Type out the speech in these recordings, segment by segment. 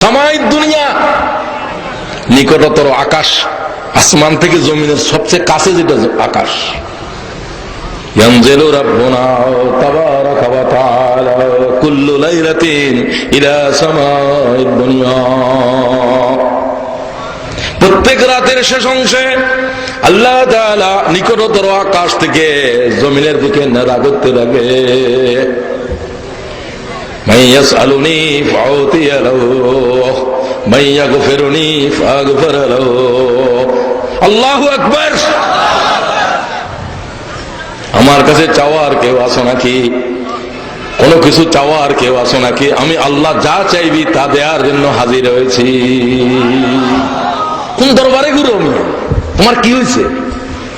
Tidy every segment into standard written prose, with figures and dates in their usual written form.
সামাই দুনিয়া নিকটতর আকাশ, আসমান থেকে জমিনের সবচেয়ে কাছে যেটা আকাশ। ইয়ানজিলু রাব্বুনা তাবারাকা ওয়া তাআলা কুল্লু লাইলাতিন ইলা সামাই দুনিয়া। প্রত্যেক রাতের শেষ অংশে আল্লাহ তাআলা নিকটতর আকাশ থেকে জমিনের দিকে নাদা করতে লাগে, মান ইয়াসআলুনি ফাউতিয়া লাহু মান ইয়াগফিরুনি ফাগফির লাহু। আল্লাহু আকবার। আমার কাছে চাওয়ার কেউ আছো নাকি? কোনো কিছু চাওয়ার কেউ আছো নাকি? আমি আল্লাহ যা চাইবি তা দেওয়ার জন্য হাজির হয়েছি। কোন দরবারে ঘুরো? তোমার কি হয়েছে?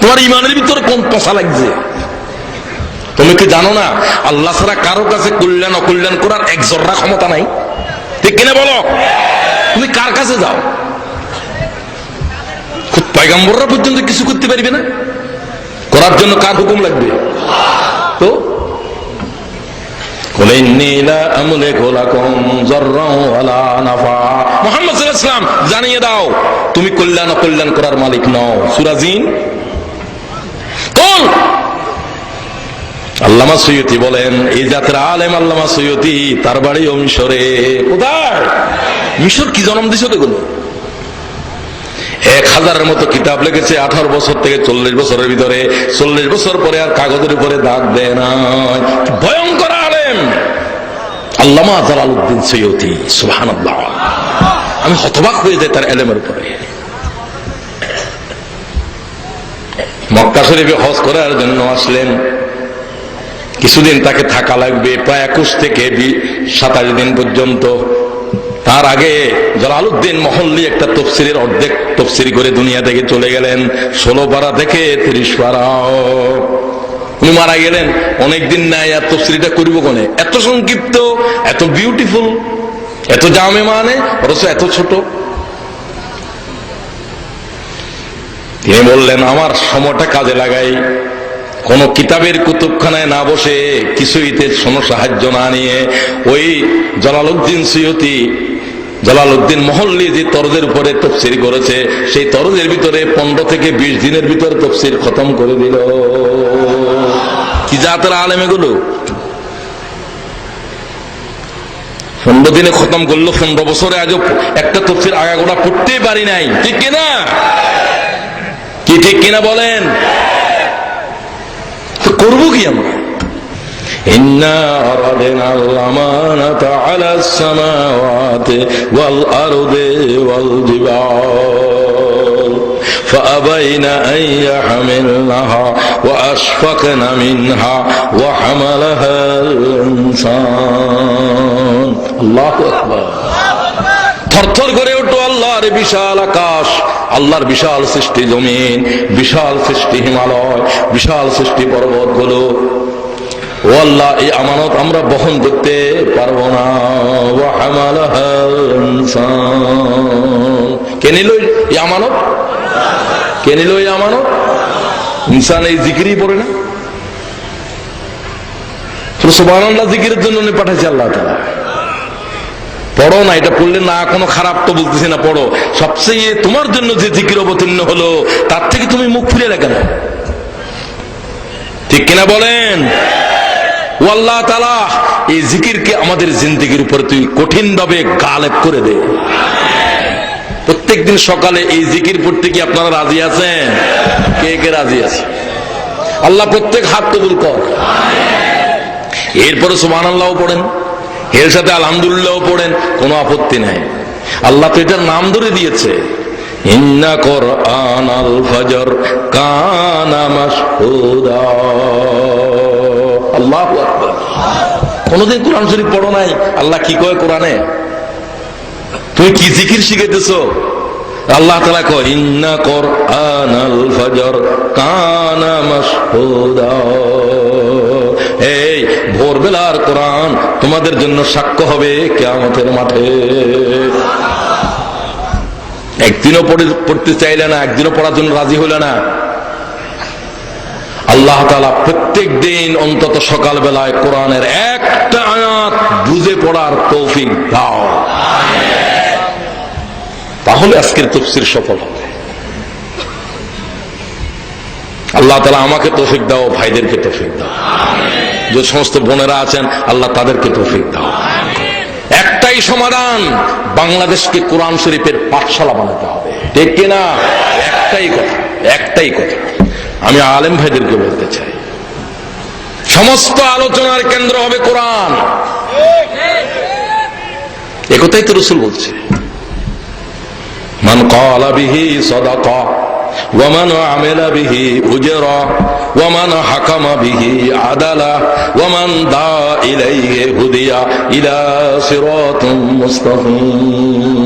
তোমার ইমানের ভিতরে কোন পশা লাগছে? তুমি কি জানো না আল্লাহ ছাড়া কারো কাছে কল্যাণ অকল্যাণ করার এক জর্রা ক্ষমতা নাই? ঠিক কিনা বলো? তুমি কার কাছে যাও? খুব পয়গম্বররা পর্যন্ত কিছু করতে পারবে না, করার জন্য কার হুকুম লাগবে? তো মুহাম্মদ সাল্লাল্লাহু আলাইহি ওয়াসাল্লাম জানিয়ে দাও তুমি কল্যাণ অকল্যাণ করার মালিক নও। সূরা জিন। আল্লামা সৈয়দী বলেন, এই জাতের আলেম আল্লামা সৈয়দী, তার বাড়ি ও মিশরে। কোথায়? মিশর কি জন্ম দিছো দেখুন। 1000-এর মতো কিতাব লিখেছে 18 বছর থেকে 40 বছরের ভিতরে। 40 বছর পরে আর কাগজের উপরে দাগ দেয় না। ভয়ঙ্কর আলেম আল্লামা জালালউদ্দিন সৈয়দী। সুবহানাল্লাহ, আমি হতবাক হয়ে যাই তার এলেমের উপরে। মক্কা শরীফে হজ করার জন্য আসলেন। কিছুদিন তাকে থাকা লাগবে, প্রায় 21 থেকে 27 দিন পর্যন্ত। তার আগে জালালউদ্দিন মহল্লি একটা তফসিরের অর্ধেক তফসির করে দুনিয়া থেকে চলে গেলেন। 16 পারা থেকে 30 পারা। উনি মারা গেলেন, অনেকদিন নাই। আর তফসিরটা করবো কোনে? এত সংক্ষিপ্ত, এত বিউটিফুল, এত জামে মানে, অথচ এত ছোট। তিনি বললেন, আমার সময়টা কাজে লাগাই, কোন কিতাবের কুতুবখানায় না বসে, কিছুইতে কোনো সাহায্য না নিয়ে, ওই জালালউদ্দিন সৈয়দী, জালালউদ্দিন মহল্লি যে তরজের উপরে তফসির করেছে, সেই তরজের ভিতরে 15 থেকে 20 দিনের ভিতরে তফসির খতম করে দিল। কি জাতের আলেম এগুলো! 15 দিনে খতম করলো। 15 বছরে আজও একটা তফসির আগাগোড়া পড়তেই পারি নাই। ঠিক কিনা? কি ঠিক কিনা বলেন? করবো কি আমরা? ইন্না আরাদনাল আমানাতা আলাস সামাওয়াতি ওয়াল আরদি ওয়াল জিবাল ফাআবাইনা আন ইয়াহমিলনাহা ওয়া আশফাকনা মিনহা ওয়া হামালাহাল ইনসান। আল্লাহু আকবার। থরথর করে ওঠো আল্লাহর বিশাল আকাশ, আল্লাহর বিশাল সৃষ্টি জমিন, বিশাল সৃষ্টি হিমালয়, বিশাল সৃষ্টি পর্বতগুলো। ও আল্লাহ, এই আমানত আমরা বহন করতে পারবো না। ওয়া হামালাহাল ইনসান। কে নিল এই আমানত? কে নিল এই আমানত? ইনসান এই জিকিরই পড়ে না? সুবহানাল্লাহ, জিকিরের জন্য পাঠাইছে আল্লাহ তাআলা। পড়ো না, এটা পড়লে না কোনো খারাপ তো বলতেছি না, পড়ো। সবচেয়ে তোমার জন্য যে জিকির অবতীর্ণ হলো, তার থেকে তুমি মুখ ফিরে না কেন? ঠিক কিনা বলেন? ও আল্লাহ তাআলা, এই জিকিরকে আমাদের জিন্দেগির উপরে তুই কঠিন ভাবে গালেব করে দে। প্রত্যেকদিন সকালে এই জিকির পড়তে কি আপনারা রাজি আছেন? কে কে রাজি আছে? আল্লাহ প্রত্যেক হাত কবুল কর। এরপরে সুবহানাল্লাহ পড়েন, এর সাথে আলহামদুলিল্লাহ পড়েন, কোনো আপত্তি নাই। আল্লাহ তো এটার নাম ধরে দিয়েছে, ইন্না কুরআনাল ফজর কানা মাশহুদা। আল্লাহু আকবার। কোনদিন কোরআন শরীফ পড়ো নাই? আল্লাহ কি কয় কোরআনে? তুমি কি জিকির শিখাইতেছো? আল্লাহ তাআলা কয়, ইন্না কুরআনাল ফজর কানা মাশহুদা। এই ভোরবেলার কোরআন তোমাদের জন্য সাক্ষ্য হবে কিয়ামতের মাঠে। একদিনও পড়তে চাইলে না, একদিনও পড়ার জন্য রাজি হইল না। আল্লাহ তাআলা প্রত্যেক দিন অন্তত সকাল বেলায় কোরআনের একটা আয়াত বুঝে পড়ার তৌফিক দাও। তাহলে আজকের তাফসীর সফল হবে। আল্লাহ তাআলা আমাকে তৌফিক দাও, ভাইদেরকে তৌফিক দাও, যে সমস্ত বোনেরা আছেন আল্লাহ তাদেরকে তৌফিক দাও। একটাই সমাধান, বাংলাদেশকে কোরআন শরীফের পাঠশালা বানাতে হবে, ঠিক কিনা? একটাই কথা, একটাই কথা আমি আলেম ভাইদেরকে বলতে চাই, সমস্ত আলোচনার কেন্দ্র হবে কোরআন। একথাই তো রাসূল বলছে, মান ক্বালা বিহি সাদাকা ওয়া মান আমিলা বিহি উজরা ওয়া মান হাকামা বিহি আদালা ওয়া মান দা ইলাইহি হুদিয়া ইলা সিরাতিন মুস্তাকিম।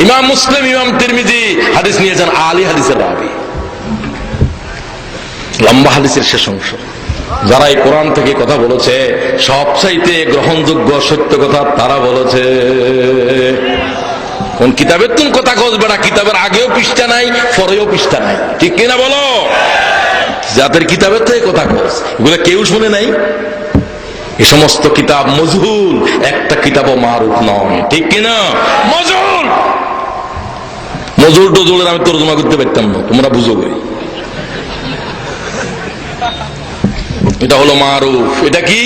ইমাম মুসলিম, ইমাম তিরমিজি হাদিস নিয়েছেন, আলী হাদিসের রাবি, লম্বা হাদিসের শেষ অংশ। যারা এই কোরআন থেকে কথা বলেছে সবচাইতে গ্রহণযোগ্য সত্য কথা তারা বলেছে। কোন কিতাবের তুমি কথা খুঁজবে না, কিতাবের আগেও পৃষ্ঠা নাই, পরেও পৃষ্ঠা নাই, ঠিক কিনা বলো? যাদের কিতাবের থেকে কথা খোঁজ, এগুলো কেউ শুনে নাই। এই সমস্ত কিতাব মজহুল, একটা কিতাবও মারুফ নয়, ঠিক কিনা? মজহুল, মজহুল টজহুলের আমি তর্জমা করতে পারতাম না, তোমরা বুঝো কই। এটা হলো মারুফ। এটা কি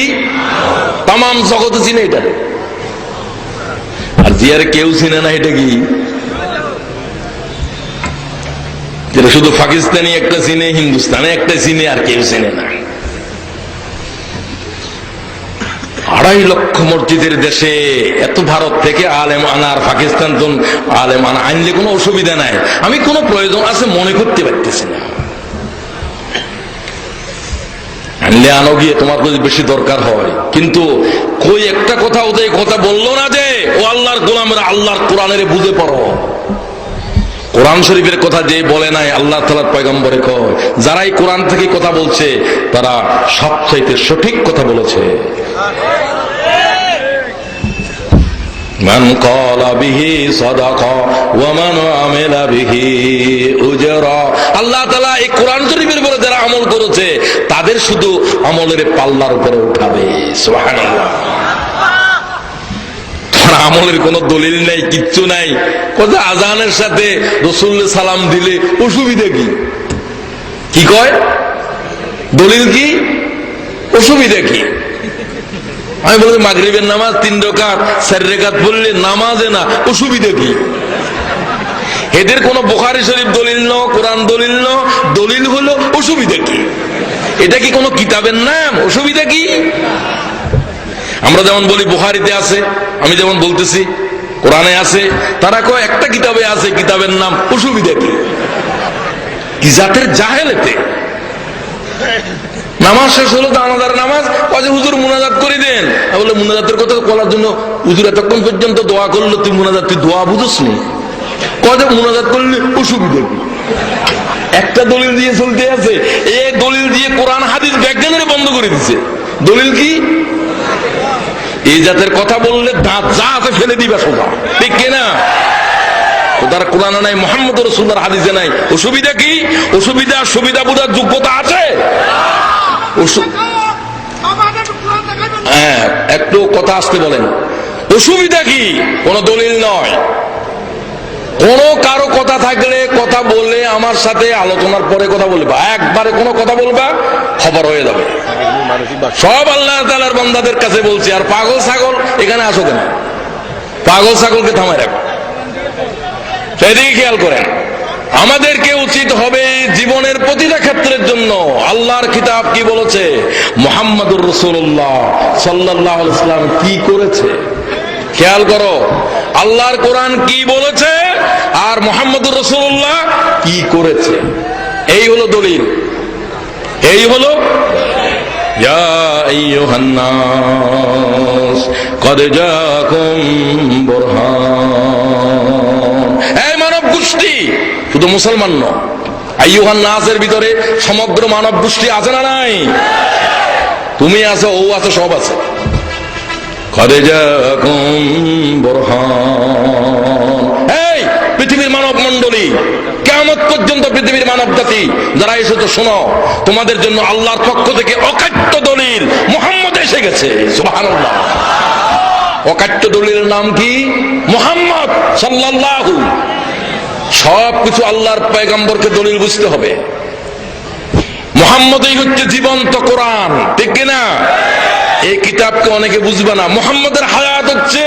তামাম জগতে চিনে এটা, আর যে আর কেউ চিনে না এটা কি? যেটা শুধু পাকিস্তানি একটা চিনে, হিন্দুস্তানে একটা চিনে, আর কেউ চিনে না। 2.5 লক্ষ মসজিদের দেশে এত ভারত থেকে আলেম আনার, পাকিস্তান তো আলেম আনা আনলে কোনো অসুবিধা নাই, আমি কোনো প্রয়োজন আছে মনে করতে পারতেছি না। আনলে আনো গিয়ে তোমার যদি বেশি দরকার হয়, কিন্তু কই একটা কথা ওদের কথা বললো না যে ও আল্লাহর গোলামেরা আল্লাহর কোরআনের বুঝে পড়ো। কোরআন শরীফের কথা যে বলে নাই, আল্লাহ তাআলার পয়গম্বরে কয় যারাই কোরআন থেকে কথা বলছে তারা সবচাইতে সঠিক কথা বলেছে। মান ক্বালা বিহি সাদাকা ওয়া মান আমিলা বিহি উজরা। আল্লাহ তাআলা এই কোরআন শরীফের উপরে যারা আমল করেছে তাদের শুধু আমলের পাল্লার উপরে উঠাবে। সুবহানাল্লাহ। আমলের কোন দলিল নাই, কিচ্ছু নাই। কথা আজানের সাথে রাসূলুল্লাহ সালাম দিলে অসুবিধা কি? কি কয়? দলিল কি? অসুবিধা কি? আমি বলি মাগরিবের নামাজ 3 রাকাত 4 রাকাত পড়লে নামাজে না, অসুবিধা কি? এদের কোন বুখারী শরীফ দলিল ন, কোরআন দলিল ন, দলিল হলো অসুবিধা কি? এটা কি কোন কিতাবের নাম? অসুবিধা কি? আমরা যেমন বলি বুখারীতে আছে, আমি যেমন বলতেছি কোরআনে আছে, তারা কয় একটা কিতাবে আছে, কিতাবের নাম, অসুবিধা কি? কি জাতের জাহেলাতে! নামাজ শেষ হলো তো আমাদের নামাজ, কাজে হুজুর মুনাজাত করে দেন। বলে মুনাজাতের কথা বলার জন্য হুজুর এতক্ষণ পর্যন্ত দোয়া করলো, তুই মুনাজাত, তুই দোয়া বুঝোস নি? কাজে মুনাজাত করলে অসুবিধা কি? একটা দলিল দিয়ে চলতে আছে, এই দলিল দিয়ে কোরআন হাদিস বিজ্ঞানের বন্ধ করে দিছে। দলিল কি? এই জাতের কথা বললে দাঁত যা আছে ফেলে দিবা সোজা, ঠিক কিনা? তার কোরআনে নাই, মুহাম্মদ রাসূলুল্লাহর হাদিসে নাই, অসুবিধা কি? অসুবিধা সুবিধা বোঝার যোগ্যতা আছে? হ্যাঁ, একটু কথা আসতে বলেন। অসুবিধা কি? কোন দলিল নয়। কোন কারো কথা থাকলে কথা বলে আমার সাথে আলোচনার পরে কথা বলবা, একবারে কোনো কথা বলবা খবর হয়ে যাবে। সব আল্লাহ তাআলার বান্দাদের কাছে বলছি। আর পাগল ছাগল এখানে আসো কেন? পাগল ছাগলকে থামায় রাখো, সেদিকে খেয়াল করেন। আমাদেরকে উচিত হবে জীবনের প্রতিটা ক্ষেত্রের জন্য আল্লাহর কিতাব কি বলেছে, মুহাম্মদুর রাসূলুল্লাহ সাল্লাল্লাহু আলাইহি ওয়াসাল্লাম কি করেছে খেয়াল করো। আল্লাহর কোরআন কি বলেছে আর মুহাম্মদুর রাসূলুল্লাহ কি করেছে, এই হলো দলিল, এই হলো। ইয়া আইয়ুহান নাস ক্বাদ জাআকুম বুরহান। এই মানব গোষ্ঠী, শুধু মুসলমান নয়, আইয়ুহান নাসের ভিতরে সমগ্র মানব গোষ্ঠী আছে না নাই? তুমি আছো, ও আছে, সব আছে। ক্বাদ জাআকুম বুরহান। এই পৃথিবীর মানব মণ্ডলী, কিয়ামত পর্যন্ত পৃথিবীর মানব জাতি যারা এসেছো, শোনো, তোমাদের জন্য আল্লাহর পক্ষ থেকে অকাট্য দলিল মুহাম্মদ এসে গেছে। সুবহানাল্লাহ। অকাট্য দলিলের নাম কি? মুহাম্মদ সাল্লাল্লাহু। সবকিছু আল্লাহর পয়গম্বরকে দলিল বুঝতে হবে। মুহাম্মদই হচ্ছে জীবন্ত কোরআন, ঠিক কিনা? এই কিতাবকে অনেকে বুঝবে না। মুহাম্মদের হায়াত হচ্ছে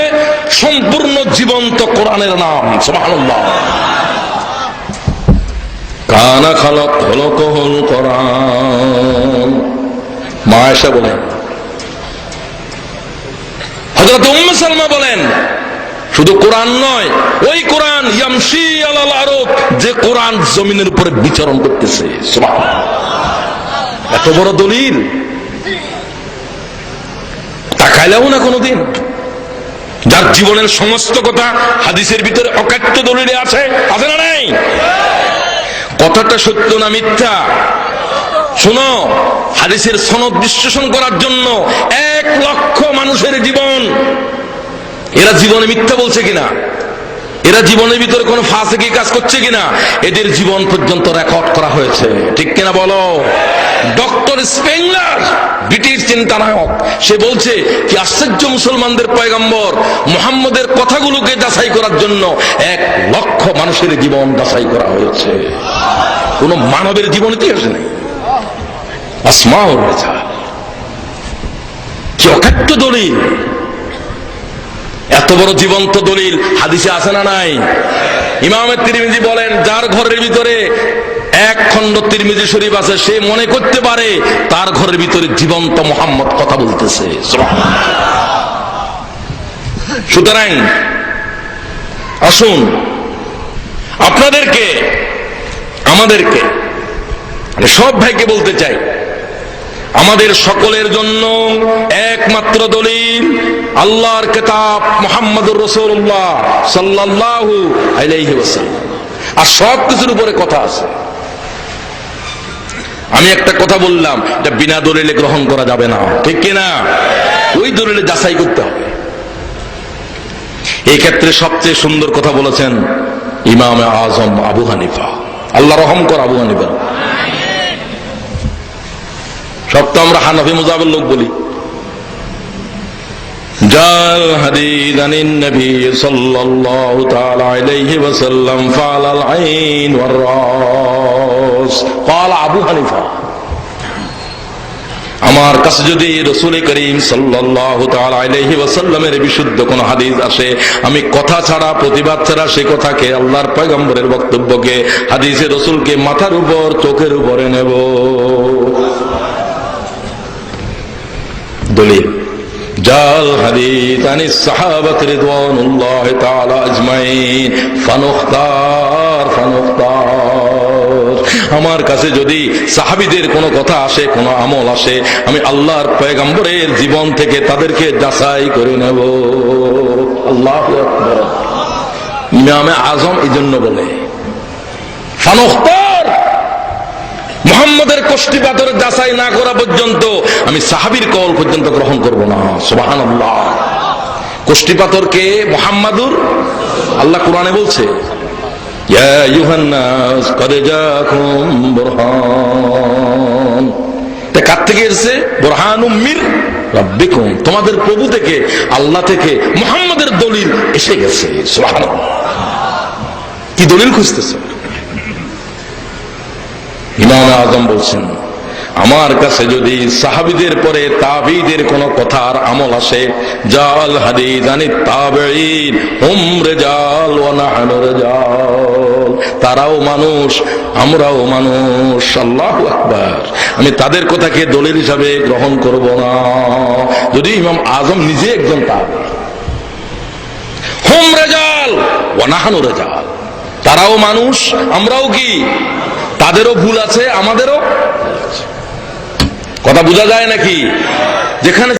সম্পূর্ণ জীবন্ত কোরআনের নাম। সুবহানাল্লাহ। কানা খলকহুল কোরআন। মা আয়েশা বলেন, হযরত উম্মে সালমা বলেন, শুধু কোরআন নয়, ওই কোরআন ইয়ামশি আলাল আরদ, যে কোরআন জমিনের উপরে বিচরণ করতেছে। সুবহানাল্লাহ। এত বড় দলিল তাকাইলেও না কোনদিন, যার জীবনের সমস্ত কথা হাদিসের ভিতরে অকাট্য দলিলে আছে, আছে না নাই? কথাটা সত্য না মিথ্যা? শোনো, হাদিসের সনদ বিশ্লেষণ করার জন্য 1 লক্ষ মানুষের জীবন, এরা জীবনে মিথ্যা বলছে কিনা, এরা জীবনের ভিতরে কোনো ফাসিকি কাজ করছে কিনা, এদের জীবন পর্যন্ত রেকর্ড করা হয়েছে, ঠিক কিনা বলো? ডক্টর স্পেংলার, ব্রিটিশ চিন্তানায়ক, সে বলছে কি আশ্চর্য, মুসলমানদের পয়গম্বর মুহাম্মদের কথাগুলোকে যাচাই করার জন্য 1 লক্ষ মানুষের জীবন যাচাই করা হয়েছে। কোন মানবের জীবন ইতিহাসে নেই। আসমাউর রিজাল, কি অকাট্য দলিল! এত বড় জীবন্ত দলিল হাদিসে আছে না নাই? ইমাম তিরমিজি বলেন, যার ঘরের ভিতরে 1 খণ্ড তিরমিজি শরীফ আছে, সে মনে করতে পারে তার ঘরের ভিতরে জীবন্ত মুহাম্মদ কথা বলতেছে। সুতরাং আসুন, আপনাদেরকে, আমাদেরকে, সব ভাইকে বলতে চাই, আমাদের সকলের জন্য একমাত্র দলিল আল্লাহর কিতাব মুহাম্মদুর রাসূলুল্লাহ সাল্লাল্লাহু আলাইহি ওয়াসাল্লাম। আর সব কিছুর উপরে কথা আছে। আমি একটা কথা বললাম, এটা বিনা দলিলে গ্রহণ করা যাবে না, ঠিক কিনা? ওই দলিলে যাচাই করতে হবে। এই ক্ষেত্রে সবচেয়ে সুন্দর কথা বলেছেন ইমাম আজম আবু হানিফা, আল্লাহ রহম কর আবু হানিফা। সব তো আমরা হানাফি মুযাবের লোক বলি। জাল হাদিস আনিন নবী সাল্লাল্লাহু তাআলা আলাইহি ওয়াসাল্লাম ফালাল আইন ওয়ার রাস ক্বাল আবু হানিফা। আমার কাছে যদি রাসূল করিম সাল্লাল্লাহু তাআলা আলাইহি ওয়াসাল্লামের বিশুদ্ধ কোন হাদিস আসে, আমি কথা ছাড়া, প্রতিবাদ ছাড়া সে কথাকে, আল্লাহর পয়গম্বরের বক্তব্যকে, হাদিসে রাসূলকে মাথার উপর, চোখের উপরে নেব। দলিল জাল হাদিস আনিস সাহাবাত রিদওয়ানুল্লাহি তাআলা আজমাইন ফানুখতার। আমার কাছে যদি সাহাবীদের কোনো কথা আসে, কোনো আমল আসে, আমি আল্লাহর পয়গম্বরের জীবন থেকে তাদেরকে যাচাই করে নেব। আল্লাহু আকবার। ইমামে আজম এই জন্য বলে ফানুখতার, মুহাম্মদের কষ্টিপাথর যাচাই না করা পর্যন্ত আমি সাহাবীর কওল পর্যন্ত গ্রহণ করব না। সুবহানাল্লাহ। কষ্টিপাথরকে মুহাম্মাদুর, আল্লাহ কোরআনে বলছে, ইয়া আইয়ুহান নাস ক্বাদ জাআকুম বুরহান। তা কার থেকে এসেছে? বুরহানুম মির রাব্বিকুম, তোমাদের প্রভু থেকে, আল্লাহ থেকে মুহাম্মাদের দলিল এসে গেছে। সুবহানাল্লাহ। কি দলিল খুঁজতেছ? ইমাম আজম বলছেন, আমার কাছে যদি সাহাবীদের পরে তাবিঈদের কোন কথার আমল আসে, জাল হাদিস আনিত তাবিঈন হুম রিজাল ওয়া নাহনু রিজাল, তারাও মানুষ, আমরাও মানুষ। আল্লাহু আকবার। আমি তাদের কথাকে দলিল হিসাবে গ্রহণ করব না। যদি ইমাম আজম নিজে একজন তাবিঈ। হুম রিজাল ওয়া নাহনু রিজাল, তারাও মানুষ, আমরাও কি? তাদেরও ভুল আছে, আমাদেরও। কথা বোঝা যায় নাকি? যেখানে